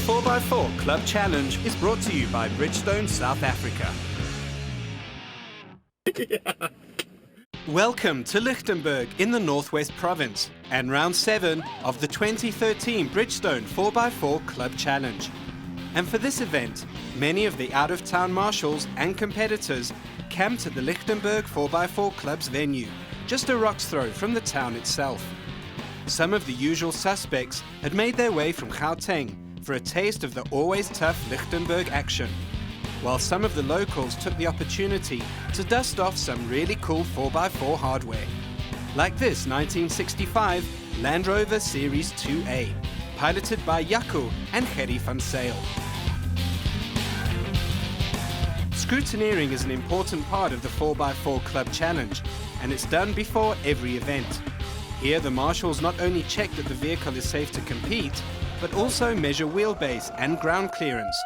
4x4 Club Challenge is brought to you by Bridgestone, South Africa. Welcome to Lichtenburg in the Northwest Province and round 7 of the 2013 Bridgestone 4x4 Club Challenge. And for this event, many of the out-of-town marshals and competitors camped at the Lichtenburg 4x4 Club's venue, just a rock's throw from the town itself. Some of the usual suspects had made their way from Gauteng for a taste of the always tough Lichtenburg action, while some of the locals took the opportunity to dust off some really cool 4x4 hardware, like this 1965 Land Rover Series 2A, piloted by Jaco and Gerry van Zyl. Scrutineering is an important part of the 4x4 Club Challenge, and it's done before every event. Here the marshals not only check that the vehicle is safe to compete, but also measure wheelbase and ground clearance,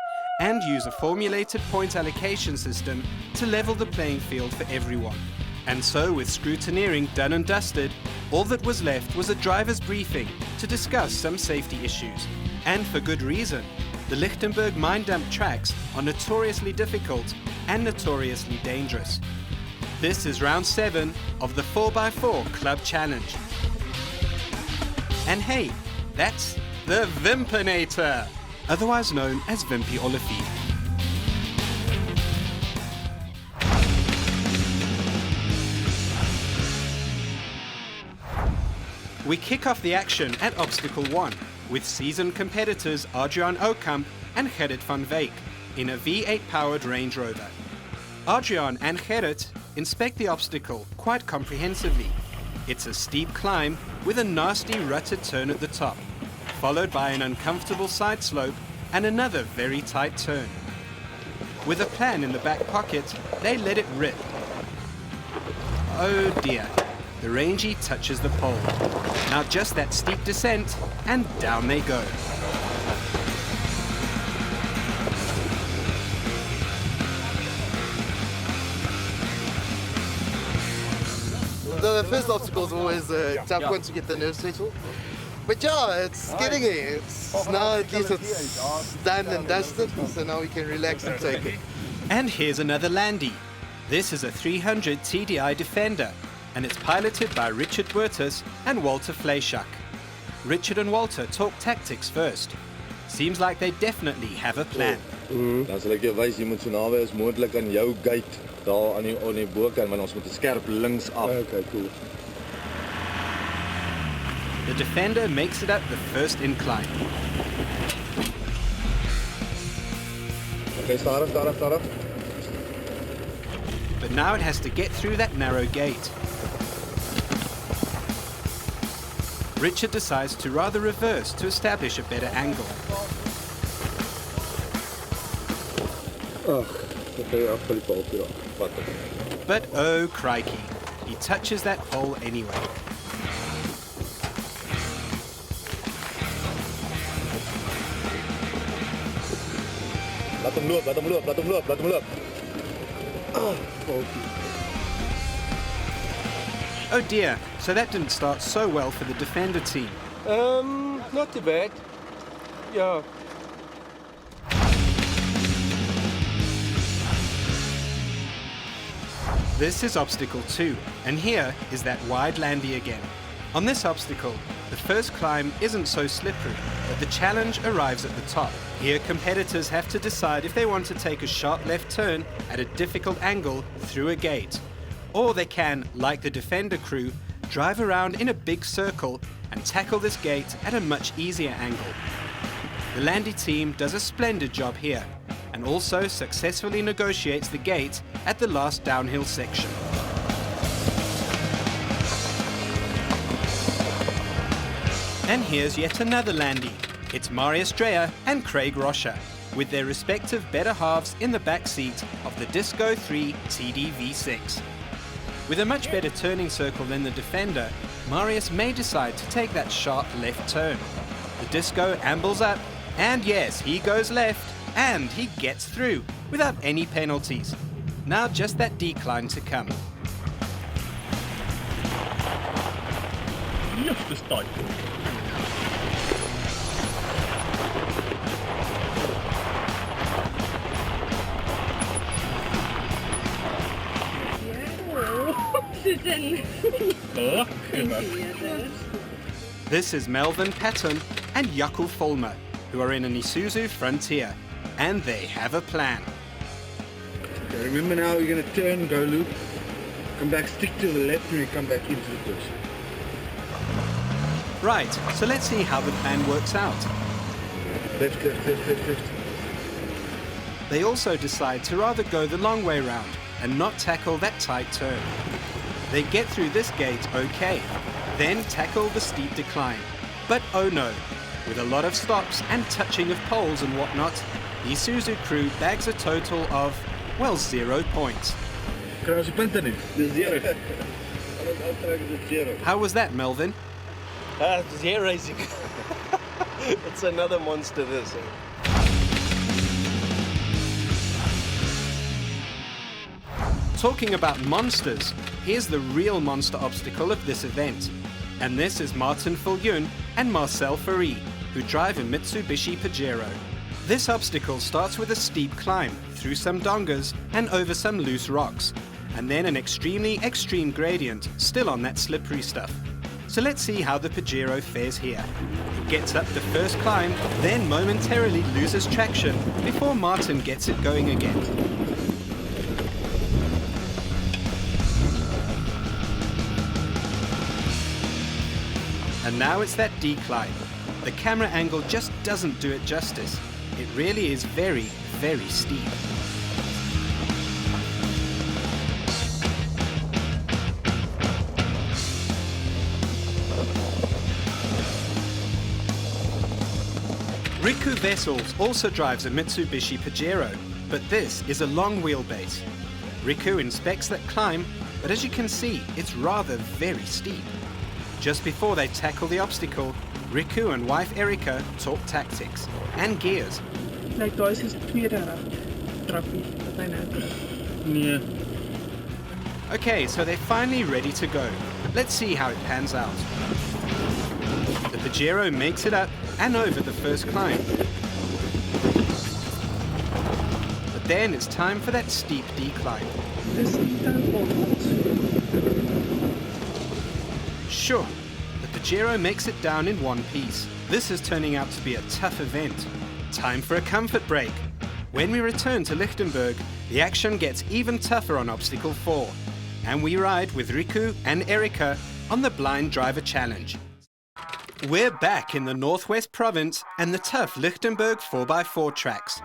and use a formulated point allocation system to level the playing field for everyone. And so, with scrutineering done and dusted, all that was left was a driver's briefing to discuss some safety issues. And for good reason. The Lichtenburg mine dump tracks are notoriously difficult and notoriously dangerous. This is round 7 of the 4x4 Club Challenge. And hey, that's the Wimpinator, otherwise known as Wimpy Olivier. We kick off the action at Obstacle 1 with seasoned competitors Adriaan Oukamp and Gerrit van Wyk in a V8-powered Range Rover. Adriaan and Gerrit inspect the obstacle quite comprehensively. It's a steep climb with a nasty rutted turn at the top, followed by an uncomfortable side slope and another very tight turn. With a plan in the back pocket, they let it rip. Oh dear, the rangy touches the pole. Now just that steep descent, and down they go. The first obstacle is always tough once you get the nerves settled. But yeah, it's getting there. Now at least it's done and dusted, so now we can relax and take it. And here's another Landy. This is a 300 TDI Defender, and it's piloted by Richard Buertus and Walter Fleischak. Richard and Walter talk tactics first. Seems like they definitely have a plan. Dan sal ek jou wys jy moet so naby as moontlik aan jou gate daar aan die bokant, want ons moet skerp links af. Okay, cool. The Defender makes it up the first incline. Okay, start. But now it has to get through that narrow gate. Richard decides to rather reverse to establish a better angle. But oh crikey, he touches that pole anyway. Laat hom loop. Oh dear, so that didn't start so well for the Defender team. Not too bad. Yeah. This is Obstacle 2, and here is that wide Landy again. On this obstacle, the first climb isn't so slippery, but the challenge arrives at the top. Here competitors have to decide if they want to take a sharp left turn at a difficult angle through a gate, or they can, like the Defender crew, drive around in a big circle and tackle this gate at a much easier angle. The Landy team does a splendid job here, and also successfully negotiates the gate at the last downhill section. And here's yet another Landy. It's Marius Dreyer and Craig Rocha, with their respective better halves in the back seat of the Disco 3 TD-V6. With a much better turning circle than the Defender, Marius may decide to take that sharp left turn. The Disco ambles up, and yes, he goes left, and he gets through without any penalties. Now just that decline to come. This is Melvin Patton and Jaco Volmer, who are in an Isuzu Frontier, and they have a plan. Okay, remember now, you're going to turn, go loop, come back, stick to the left, and then come back into the course. Right, so let's see how the plan works out. Left, left, left, left, left. They also decide to rather go the long way round and not tackle that tight turn. They get through this gate okay, then tackle the steep decline. But oh no, with a lot of stops and touching of poles and whatnot, the Isuzu crew bags a total of, well, 0 points. Kry ons die punte nie? Dis 0. Alles aftrek is 0. How was that, Melvin? It's hair racing. It's another monster, this. Talking about monsters, here's the real monster obstacle of this event. And this is Martin Viljoen and Marcel Ferry, who drive a Mitsubishi Pajero. This obstacle starts with a steep climb through some dongas and over some loose rocks, and then an extremely extreme gradient still on that slippery stuff. So let's see how the Pajero fares here. It gets up the first climb, then momentarily loses traction before Martin gets it going again. And now it's that decline. The camera angle just doesn't do it justice. It really is very, very steep. Riku Vessels also drives a Mitsubishi Pajero, but this is a long wheelbase. Riku inspects that climb, but as you can see, it's rather very steep. Just before they tackle the obstacle, Riku and wife Erika talk tactics and gears. Like daai is tweede trappie wat hy nou kry. Nee. Okay, so they're finally ready to go. Let's see how it pans out. The Pajero makes it up and over the first climb. But then it's time for that steep decline. Dis Sure, the Pajero makes it down in one piece. This is turning out to be a tough event. Time for a comfort break. When we return to Lichtenburg, the action gets even tougher on Obstacle 4. And we ride with Riku and Erika on the Blind Driver Challenge. We're back in the Northwest Province and the tough Lichtenburg 4x4 tracks.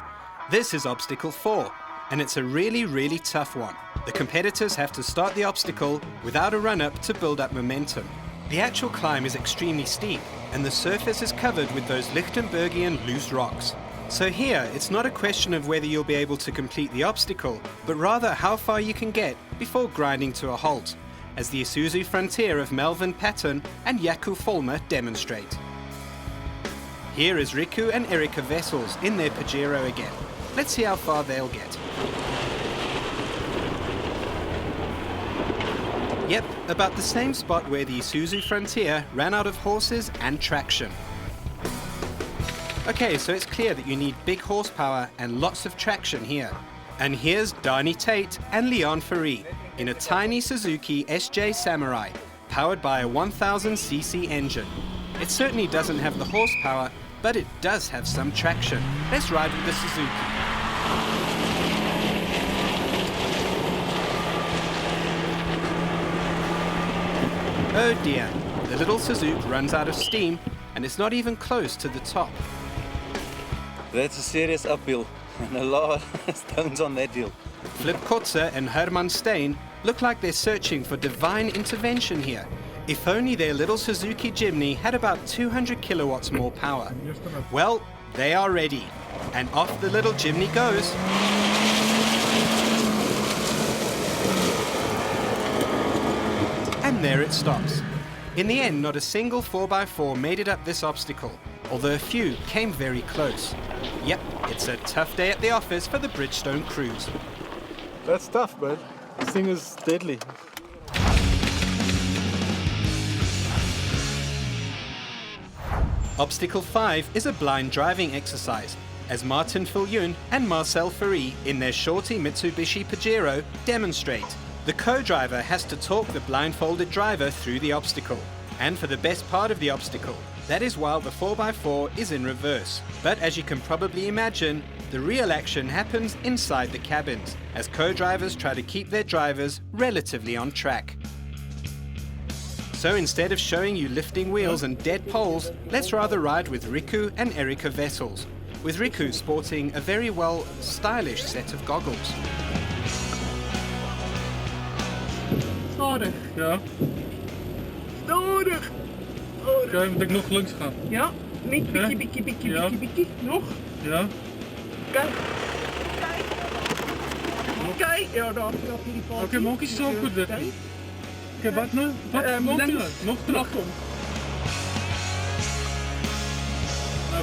This is Obstacle 4, and it's a really, really tough one. The competitors have to start the obstacle without a run-up to build up momentum. The actual climb is extremely steep, and the surface is covered with those Lichtenbergian loose rocks. So here, it's not a question of whether you'll be able to complete the obstacle, but rather how far you can get before grinding to a halt, as the Isuzu Frontier of Melvin Patton and Jaco Volmer demonstrate. Here is Riku and Erika Vessels in their Pajero again. Let's see how far they'll get. Yep, about the same spot where the Isuzu Frontier ran out of horses and traction. Okay, so it's clear that you need big horsepower and lots of traction here. And here's Dani Tate and Leon Ferry in a tiny Suzuki SJ Samurai, powered by a 1000cc engine. It certainly doesn't have the horsepower, but it does have some traction. Let's ride with the Suzuki. Oh dear, the little Suzuki runs out of steam and it's not even close to the top. That's a serious uphill and a lot of stones on that hill. Flip Kotze and Herman Stein look like they're searching for divine intervention here. If only their little Suzuki Jimny had about 200 kilowatts more power. Well, they are ready. And off the little Jimny goes. And there it stops. In the end, not a single 4x4 made it up this obstacle, although a few came very close. Yep, it's a tough day at the office for the Bridgestone crews. That's tough, man. This thing is deadly. Obstacle 5 is a blind driving exercise, as Martin Viljoen and Marcel Ferry in their shorty Mitsubishi Pajero demonstrate. The co-driver has to talk the blindfolded driver through the obstacle, and for the best part of the obstacle. That is while the 4x4 is in reverse. But as you can probably imagine, the real action happens inside the cabins, as co-drivers try to keep their drivers relatively on track. So instead of showing you lifting wheels and dead poles, let's rather ride with Riku and Erika Vessels, with Riku sporting a very stylish set of goggles. Stadig. Ja. Stadig. Oké, moet ik nog links gaan? Ja, niet Ja. Ja. bikkie. Nog. Ja. Kijk. Kijk. Ja, daar heb je die paal. Oké, maak je zo goed dit. Oké, wat nou? Wat? Maak je nou? Nog terug.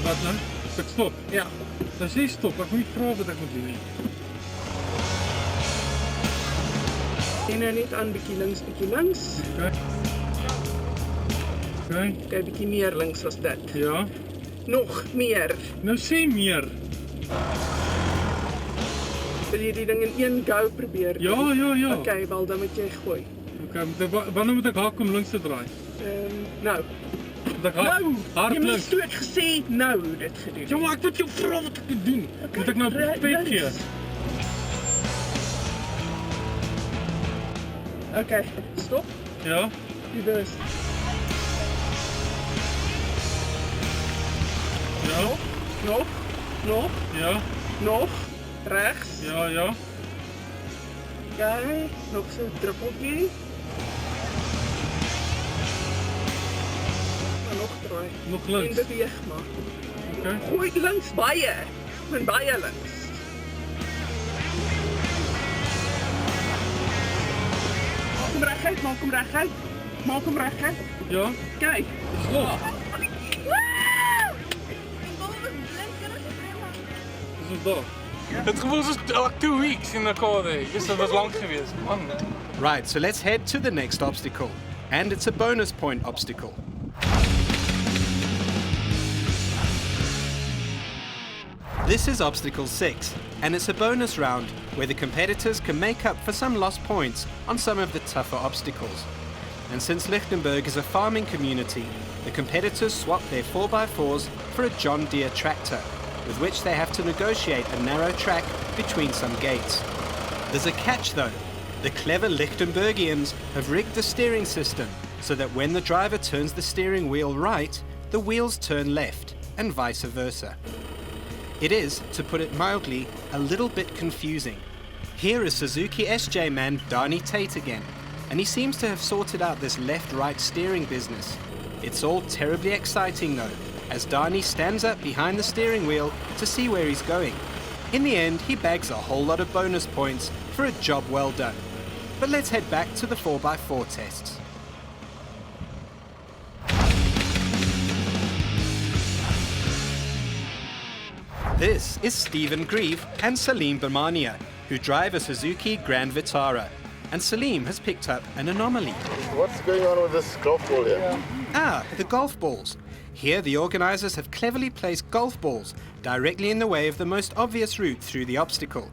Wat nou? Ik stop. Ja. Dan zie je stop. Ik moet niet vragen wat ik moet doen. En nou net aan, bikkie links. Oké. Oké. Kijk, bikkie meer links as dit. Ja. Nog meer. Nou sê meer. Wil jy die ding in een go probeer? Ja. Oké, wel, dan moet jy gooi. Oké, wanneer moet ik haak om links te draaien? Nou. Moet ik haak? Nou! Hard Jy moes links. toe ek gesê nou dit gedoen. Ja, maar ik moet jou vragen wat ik moet doen. Oké, Moet ik nou links. pet gee? Oké, stop. Ja. Reverse. Ja. Nog. Ja. Nog. Rechts. Ja. Oké, nog zo'n druppeltje. En nog draai. Nog En links. beweeg maar. Oké. Gooi links baie. Mijn baie links. Maak hem recht uit. Ja. Kijk. Stop. Is het daar? Het gevoel is like 2 weeks in de car. Dus dat was lang geweest. Man. Right, so let's head to the next obstacle. And it's a bonus point obstacle. This is obstacle 6, and it's a bonus round where the competitors can make up for some lost points on some of the tougher obstacles. And since Lichtenburg is a farming community, the competitors swap their 4x4s for a John Deere tractor, with which they have to negotiate a narrow track between some gates. There's a catch though. The clever Lichtenbergians have rigged the steering system so that when the driver turns the steering wheel right, the wheels turn left, and vice versa. It is, to put it mildly, a little bit confusing. Here is Suzuki SJ man Dani Tate again, and he seems to have sorted out this left-right steering business. It's all terribly exciting though, as Dani stands up behind the steering wheel to see where he's going. In the end, he bags a whole lot of bonus points for a job well done. But let's head back to the 4x4 tests. This is Stephen Grieve and Salim Bamania, who drive a Suzuki Grand Vitara. And Salim has picked up an anomaly. What's going on with this golf ball here? Ah, the golf balls. Here the organisers have cleverly placed golf balls directly in the way of the most obvious route through the obstacle.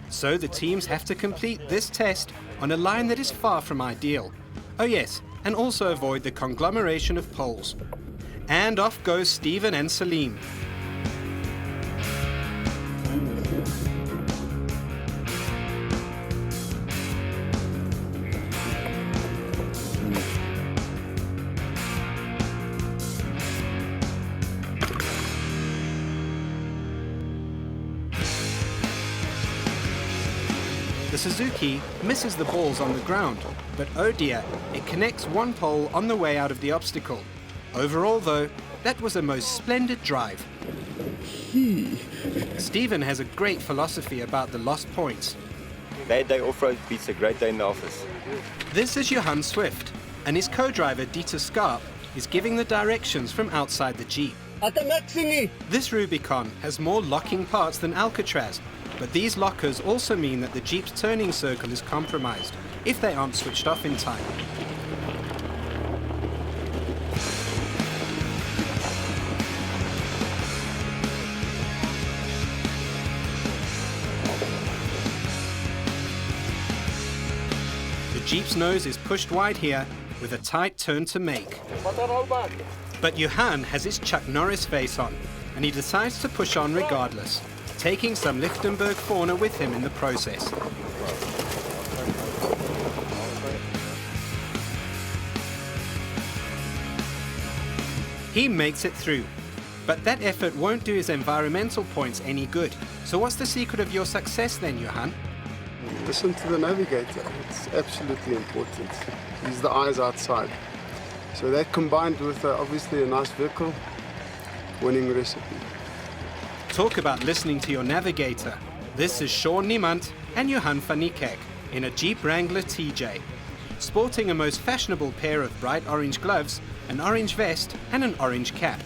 So the teams have to complete this test on a line that is far from ideal. Oh yes, and also avoid the conglomeration of poles. And off goes Stephen and Salim. The Suzuki misses the balls on the ground, but oh dear, it connects one pole on the way out of the obstacle. Overall though, that was a most splendid drive. Stephen has a great philosophy about the lost points. Bad day off-road beats a great day in the office. This is Johan Swift, and his co-driver Dieter Skarp is giving the directions from outside the Jeep. This Rubicon has more locking parts than Alcatraz, but these lockers also mean that the Jeep's turning circle is compromised if they aren't switched off in time. Jeep's nose is pushed wide here with a tight turn to make. But Johan has his Chuck Norris face on, and he decides to push on regardless, taking some Lichtenburg fauna with him in the process. He makes it through, but that effort won't do his environmental points any good. So what's the secret of your success then, Johan? Listen to the navigator. It's absolutely important. He's the eyes outside. So that combined with obviously a nice vehicle, winning recipe. Talk about listening to your navigator. This is Sean Niemand and Johan van Niekerk in a Jeep Wrangler TJ, sporting a most fashionable pair of bright orange gloves, an orange vest and an orange cap.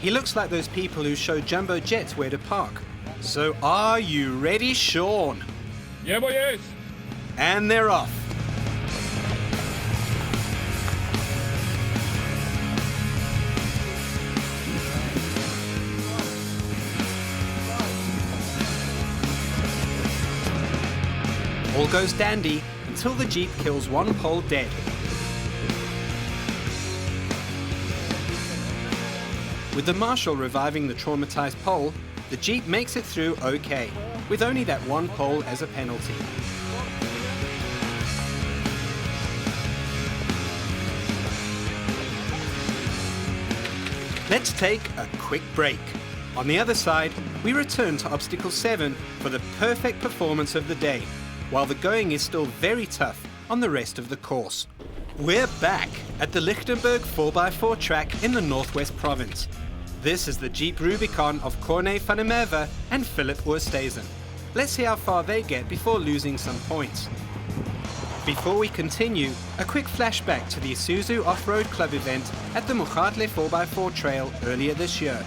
He looks like those people who show jumbo jets where to park. So are you ready, Sean? Yeah, boy, yes. And they're off. All goes dandy until the Jeep kills one pole dead. With the marshal reviving the traumatized pole, the Jeep makes it through okay, with only that one pole as a penalty. Let's take a quick break. On the other side, we return to obstacle 7 for the perfect performance of the day, while the going is still very tough on the rest of the course. We're back at the Lichtenburg 4x4 track in the Northwest Province. This is the Jeep Rubicon of Corné van der Merwe and Philip Oosthuizen. Let's see how far they get before losing some points. Before we continue, a quick flashback to the Isuzu Off-Road Club event at the Mugadle 4x4 trail earlier this year.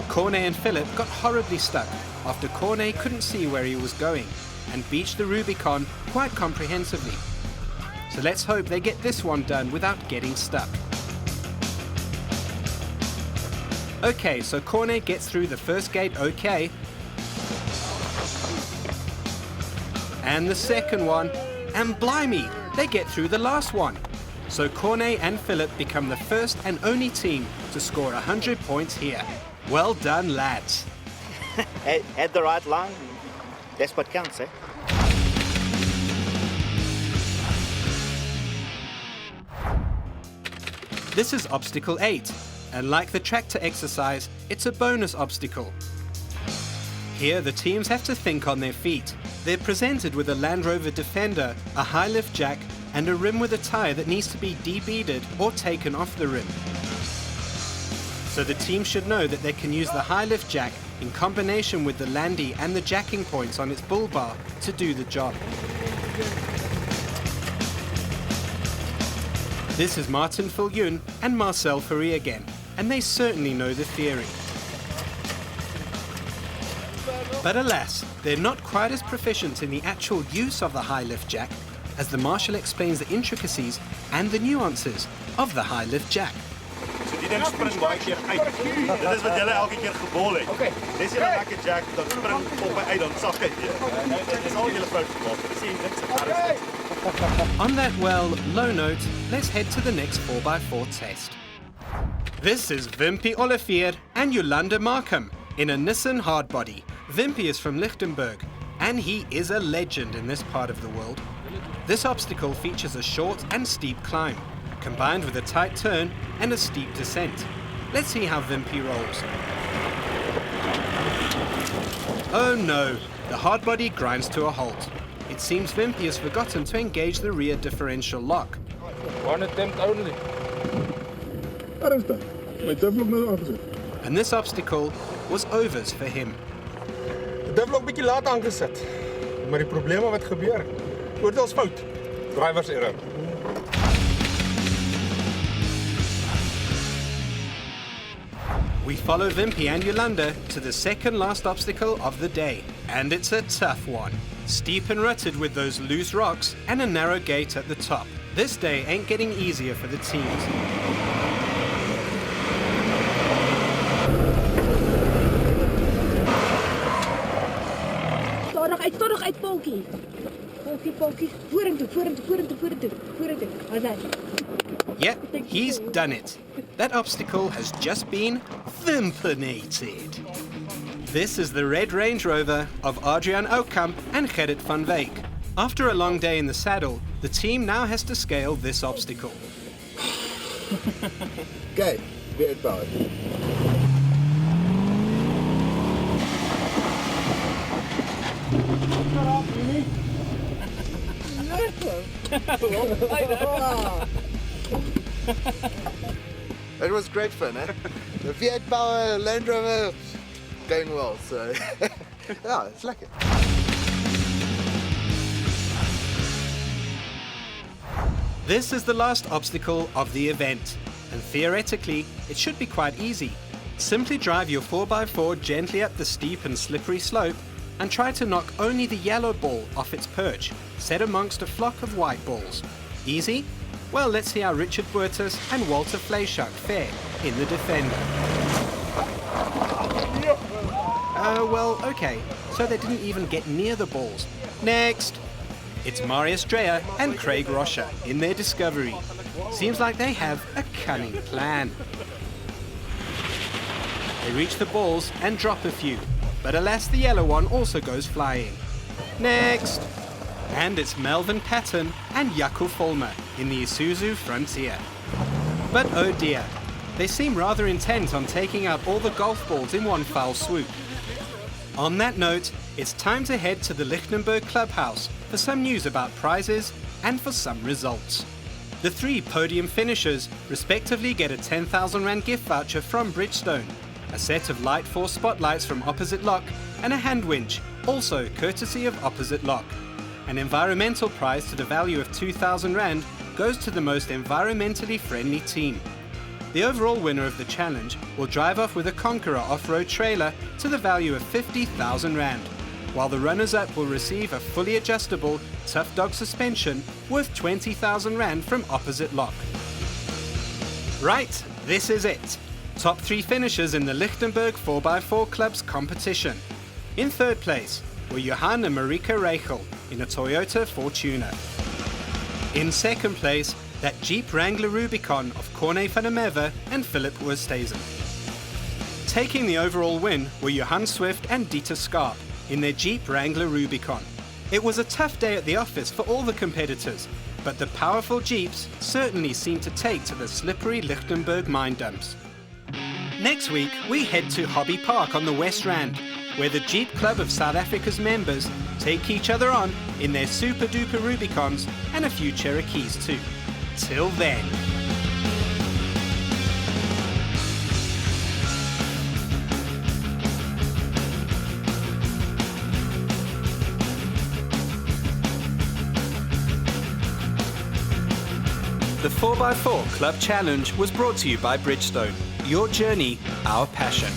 Corné and Philip got horribly stuck after Corné couldn't see where he was going and beached the Rubicon quite comprehensively. So let's hope they get this one done without getting stuck. Okay, so Corné gets through the first gate okay. And the second one, and blimey, they get through the last one. So Corné and Philip become the first and only team to score 100 points here. Well done, lads. At the right line, that's what counts, eh? This is obstacle 8, and like the tractor exercise, it's a bonus obstacle. Here the teams have to think on their feet. They're presented with a Land Rover Defender, a high lift jack, and a rim with a tyre that needs to be de-beaded or taken off the rim. So the team should know that they can use the high lift jack in combination with the landy and the jacking points on its bull bar to do the job. This is Martin Viljoen and Marcel Fourie again, and they certainly know the theory. But alas, they're not quite as proficient in the actual use of the high lift jack, as the marshal explains the intricacies and the nuances of the high lift jack. So die ding spring baie keer uit. Dit is wat julle elke keer gebol het. Okay. Dis jy 'n lekker jack, dan spring op en uit, dan sak hy weer. Dit is al julle fout gemaak. Dis nie niks ergs. On that low note, let's head to the next 4x4 test. This is Wimpy Olivier and Jolanda Markham in a Nissan hardbody. Wimpy is from Lichtenburg, and he is a legend in this part of the world. This obstacle features a short and steep climb, combined with a tight turn and a steep descent. Let's see how Wimpy rolls. Oh no, the hardbody grinds to a halt. It seems Wimpy has forgotten to engage the rear differential lock. One attempt only. And this obstacle was overs for him. Die dubbelblok bietjie laat aangesit. Maar die probleme wat gebeur. Oordeelsfout. Drivers error. We follow Wimpy and Jolanda to the second last obstacle of the day, and it's a tough one. Steep and rutted with those loose rocks and a narrow gate at the top. This day ain't getting easier for the teams. Stadig uit, Polkie. Yep, he's done it. That obstacle has just been vimpinated. This is the Red Range Rover of Adrian Oukamp and Gerrit van Wyk. After a long day in the saddle, the team now has to scale this obstacle. Kyk, weer uitbouw. It was great fun, eh? The V8 Power Land Rover going well, so yeah, it's lekker. This is the last obstacle of the event, and theoretically, it should be quite easy. Simply drive your 4x4 gently up the steep and slippery slope and try to knock only the yellow ball off its perch, set amongst a flock of white balls. Easy? Well, let's see how Richard Buertus and Walter Fleischak fare in the Defender. Well, okay, so they didn't even get near the balls. Next! It's Marius Dreyer and Craig Roscher in their Discovery. Seems like they have a cunning plan. They reach the balls and drop a few, but alas, the yellow one also goes flying. Next! And it's Melvin Patton and Jaco Vollmer in the Isuzu Frontier. But oh dear, they seem rather intent on taking out all the golf balls in one foul swoop. On that note, it's time to head to the Lichtenburg clubhouse for some news about prizes and for some results. The three podium finishers respectively get a 10,000 Rand gift voucher from Bridgestone, a set of Light Force spotlights from Opposite Lock, and a hand winch, also courtesy of Opposite Lock. An environmental prize to the value of 2,000 Rand goes to the most environmentally friendly team. The overall winner of the challenge will drive off with a Conqueror off-road trailer to the value of 50,000 Rand, while the runners-up will receive a fully adjustable Tough Dog suspension worth 20,000 Rand from Opposite Lock. Right, this is it. Top 3 finishers in the Lichtenburg 4x4 Club's competition. In third place were Johan and Marika Reichel in a Toyota Fortuner. In second place, that Jeep Wrangler Rubicon of Corne van der Merwe and Philip Oosthuizen. Taking the overall win were Johan Swift and Dieter Skarp in their Jeep Wrangler Rubicon. It was a tough day at the office for all the competitors, but the powerful Jeeps certainly seemed to take to the slippery Lichtenburg mine dumps. Next week, we head to Hobby Park on the West Rand, where the Jeep Club of South Africa's members take each other on in their super duper Rubicons and a few Cherokees too. Till then. The 4x4 Club Challenge was brought to you by Bridgestone. Your journey, our passion.